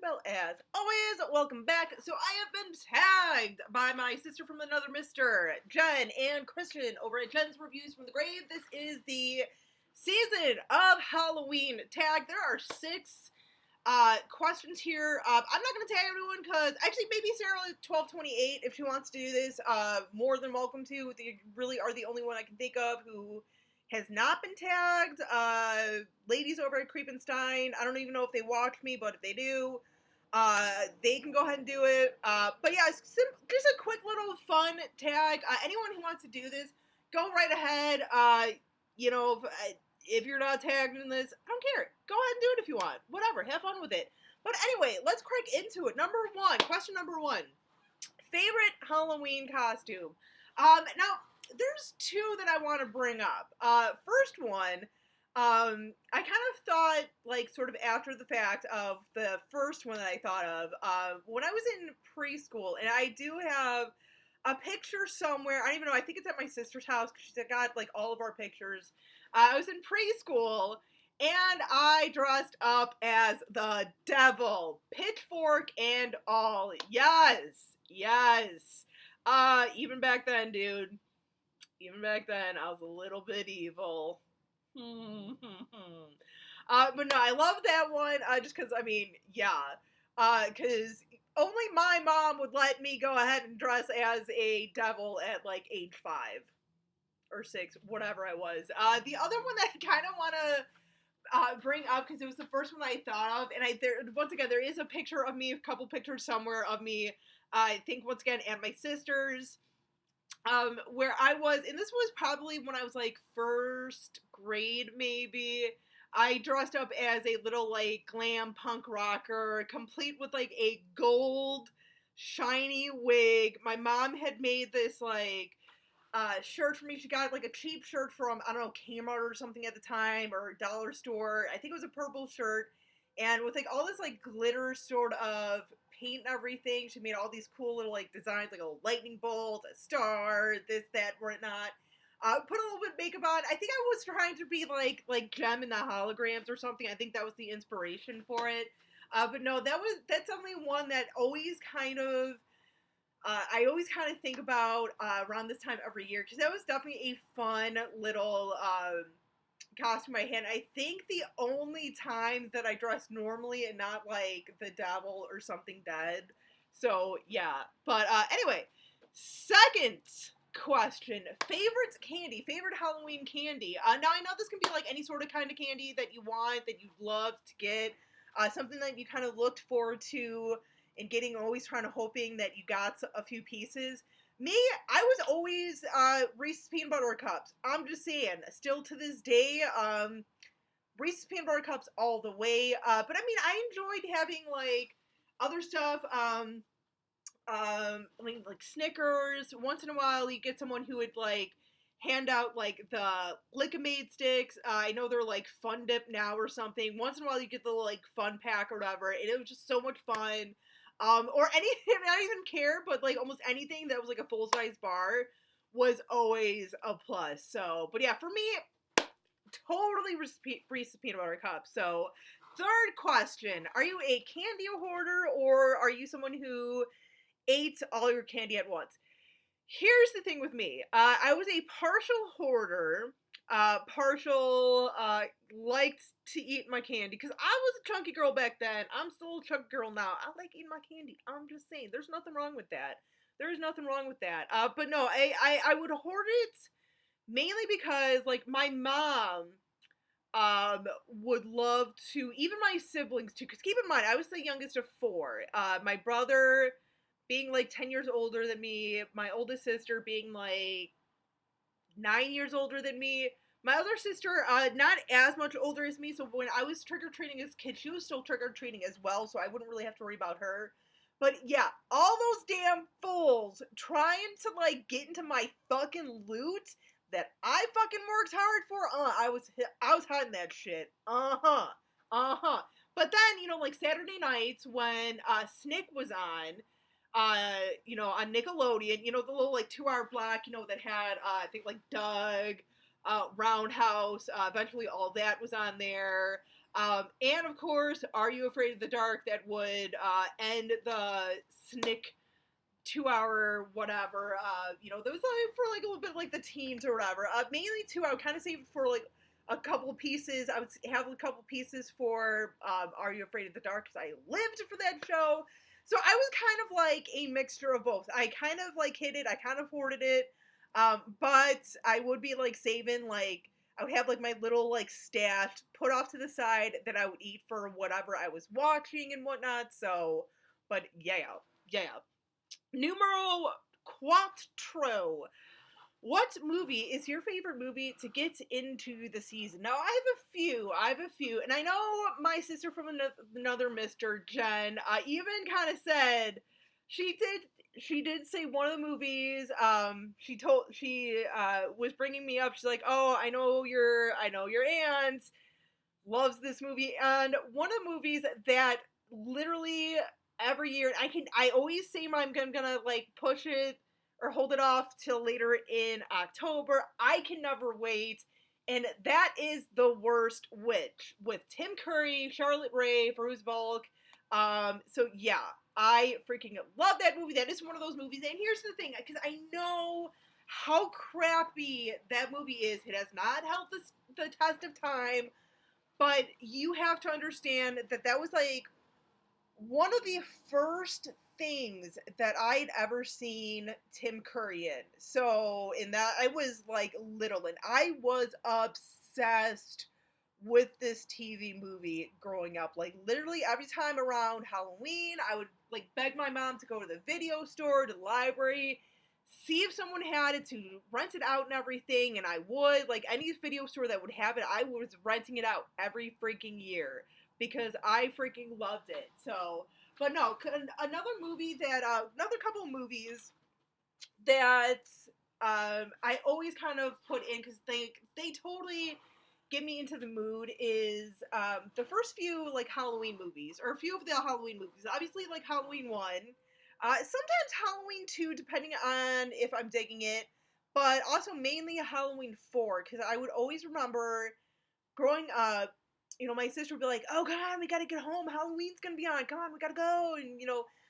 Bell as always. Welcome back. So I have been tagged by my sister from another mister, Jen and Christian, over at Jen's Reviews from the Grave. This is the season of Halloween tag. There are 6 questions here. I'm not going to tag everyone because actually maybe Sarah1228, if she wants to do this, more than welcome to. They really are the only one I can think of who has not been tagged. Ladies over at Creepenstein, I don't even know if they watch me, but if they do, they can go ahead and do it. But yeah, just a quick little fun tag. Anyone who wants to do this, go right ahead. If you're not tagged in this, I don't care. Go ahead and do it if you want. Whatever, have fun with it. But anyway, let's crack into it. Question number 1. Favorite Halloween costume? Now, there's 2 that I want to bring up. First one, I kind of thought, like, sort of after the fact of the first one that I thought of, when I was in preschool, and I do have a picture somewhere, I don't even know, I think it's at my sister's house, because she's got, like, all of our pictures. I was in preschool, and I dressed up as the devil, pitchfork and all. Yes. Even back then, dude. Even back then, I was a little bit evil. But no, I love that one, just because, because only my mom would let me go ahead and dress as a devil at, like, age 5 or 6, whatever I was. The other one that I kind of want to bring up, because it was the first one I thought of, and once again, there is a picture of me, a couple pictures somewhere of me, I think, once again, at my sister's, where I was, and this was probably when I was, like, 1st grade, maybe. I dressed up as a little, like, glam punk rocker, complete with, like, a gold, shiny wig. My mom had made this, like, shirt for me. She got, like, a cheap shirt from, I don't know, Kmart or something at the time, or dollar store. I think it was a purple shirt, and with, like, all this, like, glitter sort of paint and everything. She made all these cool little, like, designs, like a lightning bolt, a star, this, that, whatnot. Put a little bit of makeup on. I think I was trying to be like Jem in the holograms or something. I think that was the inspiration for it. But no, that's only one that always kind of, I always kind of think about around this time every year, because that was definitely a fun little costume I had. I think the only time that I dressed normally and not like the devil or something dead. So yeah, but anyway, second question: favorite candy, favorite Halloween candy. Now I know this can be like any sort of kind of candy that you want, that you'd love to get, something that you kind of looked forward to and getting, always hoping that you got a few pieces. Me, I was always Reese's Peanut Butter Cups. I'm just saying, still to this day, Reese's Peanut Butter Cups all the way. But I mean, I enjoyed having, like, other stuff. Like Snickers. Once in a while, you get someone who would, like, hand out, like, the Lick-A-Maid sticks. I know they're, like, Fun Dip now or something. Once in a while, you get the, like, Fun Pack or whatever. And it was just so much fun. Or anything, I don't even care, but, like, almost anything that was, like, a full-size bar was always a plus. So, but yeah, for me, totally Reese's Peanut Butter Cup. So, third question: are you a candy hoarder, or are you someone who ate all your candy at once? Here's the thing with me. I was a partial hoarder. Liked to eat my candy, because I was a chunky girl back then. I'm still a chunky girl now. I like eating my candy. I'm just saying, there's nothing wrong with that. But no, I would hoard it mainly because, like, my mom would love to, even my siblings too, because keep in mind, I was the youngest of 4. My brother being, like, 10 years older than me, my oldest sister being, like, 9 years older than me. My other sister, not as much older as me, so when I was trick-or-treating as a kid, she was still trick-or-treating as well, so I wouldn't really have to worry about her. But yeah, all those damn fools trying to, like, get into my fucking loot that I fucking worked hard for, I was hiding that shit. But then, you know, like, Saturday nights when Snick was on, on Nickelodeon, the little, like, 2-hour block, that had, I think, like, Doug, Roundhouse, eventually All That was on there, And of course, Are You Afraid of the Dark? That would end the Snick 2 hour whatever. Those like for like a little bit like the teams or whatever. Mainly two. I would kind of save for like a couple pieces. I would have a couple pieces for Are You Afraid of the Dark? Because I lived for that show. So I was kind of like a mixture of both. I kind of like hid it. I kind of hoarded it. But I would be like saving like I would have like my little like stash put off to the side that I would eat for whatever I was watching and whatnot. So, but yeah. Numero quattro. What movie is your favorite movie to get into the season? Now, I have a few. And I know my sister from another Mr. Jen, even kind of said, she did say one of the movies, she was bringing me up, she's like, oh, I know your aunt loves this movie, and one of the movies that literally every year, I always say I'm gonna like push it or hold it off till later in October. I can never wait. And that is The Worst Witch with Tim Curry, Charlotte Rae, Farouz Balk. So yeah, I freaking love that movie. That is one of those movies. And here's the thing, because I know how crappy that movie is. It has not held the test of time. But you have to understand that was like one of the first things that I'd ever seen Tim Curry in. So in that, I was like little, and I was obsessed with this TV movie growing up. Like literally every time around Halloween, I would like beg my mom to go to the video store, to the library, see if someone had it, to rent it out and everything, and I would, like, any video store that would have it, I was renting it out every freaking year, because I freaking loved it. So, but no, another movie that, another couple of movies that, I always kind of put in, because they totally get me into the mood, is, the first few, like, Halloween movies, or a few of the Halloween movies. Obviously, like, Halloween 1, sometimes Halloween 2, depending on if I'm digging it, but also mainly Halloween 4, because I would always remember growing up, my sister would be like, oh, come on, we gotta get home, Halloween's gonna be on, come on, we gotta go, and,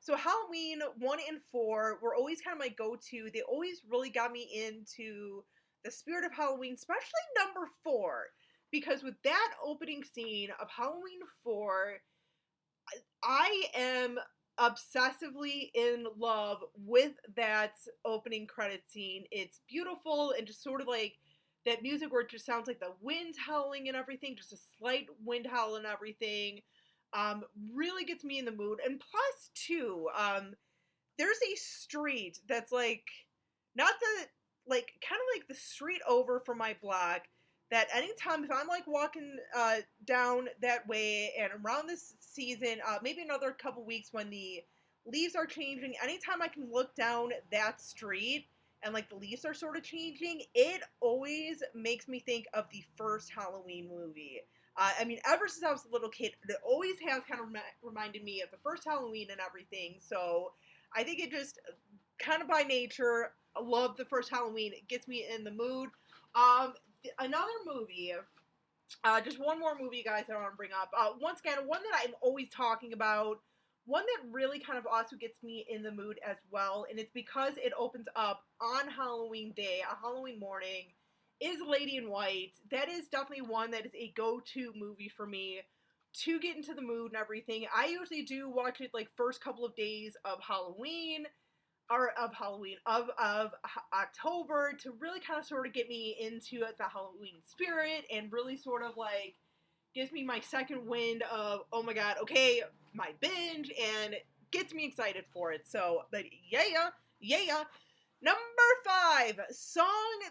so Halloween 1 and 4 were always kind of my go-to. They always really got me into the spirit of Halloween, especially number 4, because with that opening scene of Halloween 4, I am obsessively in love with that opening credit scene. It's beautiful, and just sort of like that music where it just sounds like the wind's howling and everything, just a slight wind howl and everything, really gets me in the mood. And plus, too, there's a street that's like, not the, like, kind of like the street over from my block, that anytime, if I'm like walking down that way, and around this season, maybe another couple weeks when the leaves are changing, anytime I can look down that street and like the leaves are sort of changing, it always makes me think of the first Halloween movie. I mean, ever since I was a little kid, it always has kind of reminded me of the first Halloween and everything. So I think it just, kind of by nature, I love the first Halloween. It gets me in the mood. Another movie, just one more movie, guys, that I want to bring up. Once again, one that I'm always talking about, one that really kind of also gets me in the mood as well, and it's because it opens up on Halloween Day, a Halloween morning, is Lady in White. That is definitely one that is a go-to movie for me to get into the mood and everything. I usually do watch it like first couple of days of Halloween, of October, to really kind of sort of get me into the Halloween spirit, and really sort of like gives me my second wind of, oh my god, okay, my binge, and gets me excited for it. So, but yeah. Number 5, song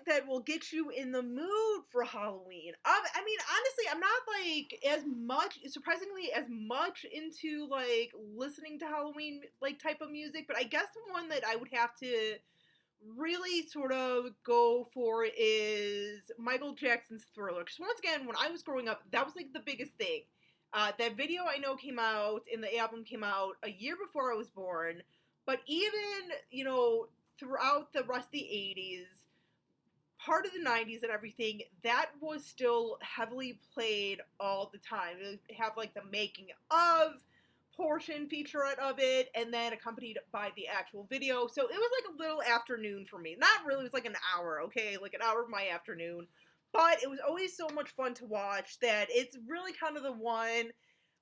that will get you in the mood for Halloween. I mean, honestly, I'm not like surprisingly as much into like listening to Halloween like type of music, but I guess the one that I would have to really sort of go for is Michael Jackson's Thriller. Because once again, when I was growing up, that was like the biggest thing. That video I know came out, and the album came out a year before I was born. But even, throughout the rest of the 80s, part of the 90s and everything, that was still heavily played all the time. It would have like the making of portion featurette of it, and then accompanied by the actual video. So it was like a little afternoon for me. Not really, it was like an hour, okay? Like an hour of my afternoon. But it was always so much fun to watch that it's really kind of the one,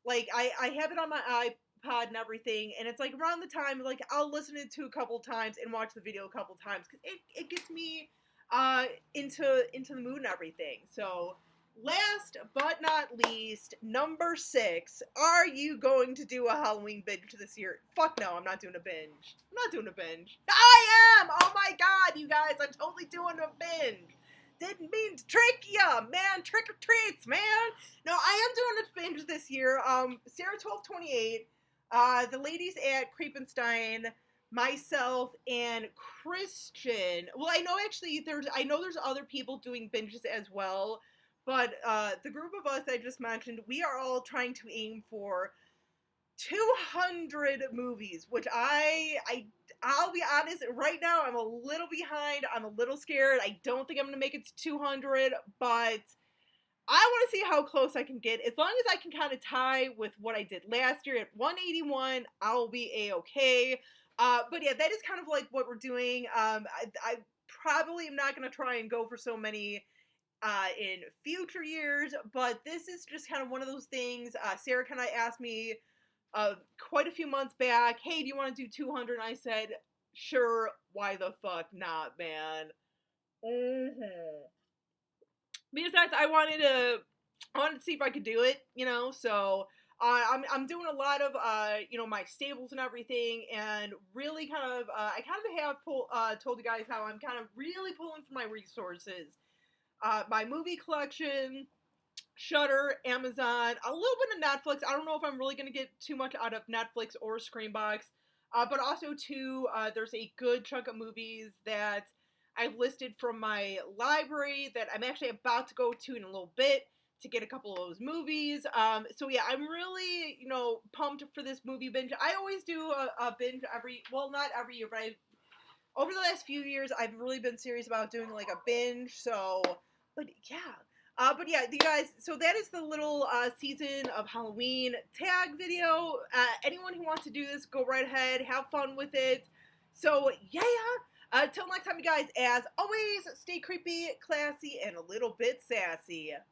like, I have it on my iPod and everything, and it's like around the time, like, I'll listen to a couple times and watch the video a couple times, because it gets me into the mood and everything. So, last but not least, number 6. Are you going to do a Halloween binge this year? Fuck no, I'm not doing a binge. I'm not doing a binge. I am! Oh my god, you guys, I'm totally doing a binge. Didn't mean to trick ya, man. Trick or treats, man. No, I am doing a binge this year. Sarah 1228, the ladies at Creepenstein, myself, and Christian. Well, I know actually there's other people doing binges as well, but the group of us I just mentioned, we are all trying to aim for 200 movies, which I'll be honest, right now I'm a little behind. I'm a little scared. I don't think I'm going to make it to 200, but I want to see how close I can get. As long as I can kind of tie with what I did last year at 181, I'll be a-okay. But yeah, that is kind of like what we're doing. I probably am not going to try and go for so many in future years, but this is just kind of one of those things. Sarah kind of asked me quite a few months back, hey, do you want to do 200? And I said, sure, why the fuck not, man? Mm-hmm. Besides, I wanted to see if I could do it, you know, so I'm doing a lot of, you know, my stables and everything, and really kind of, I kind of have told you guys how I'm kind of really pulling for my resources. My movie collection, Shudder, Amazon, a little bit of Netflix. I don't know if I'm really going to get too much out of Netflix or Screambox, but also too, there's a good chunk of movies that I've listed from my library that I'm actually about to go to in a little bit to get a couple of those movies. So yeah, I'm really, you know, pumped for this movie binge. I always do a binge not every year, but over the last few years, I've really been serious about doing like a binge. So, but yeah, you guys, so that is the little season of Halloween tag video. Anyone who wants to do this, go right ahead, have fun with it. So, yeah. Till next time, you guys, as always, stay creepy, classy, and a little bit sassy.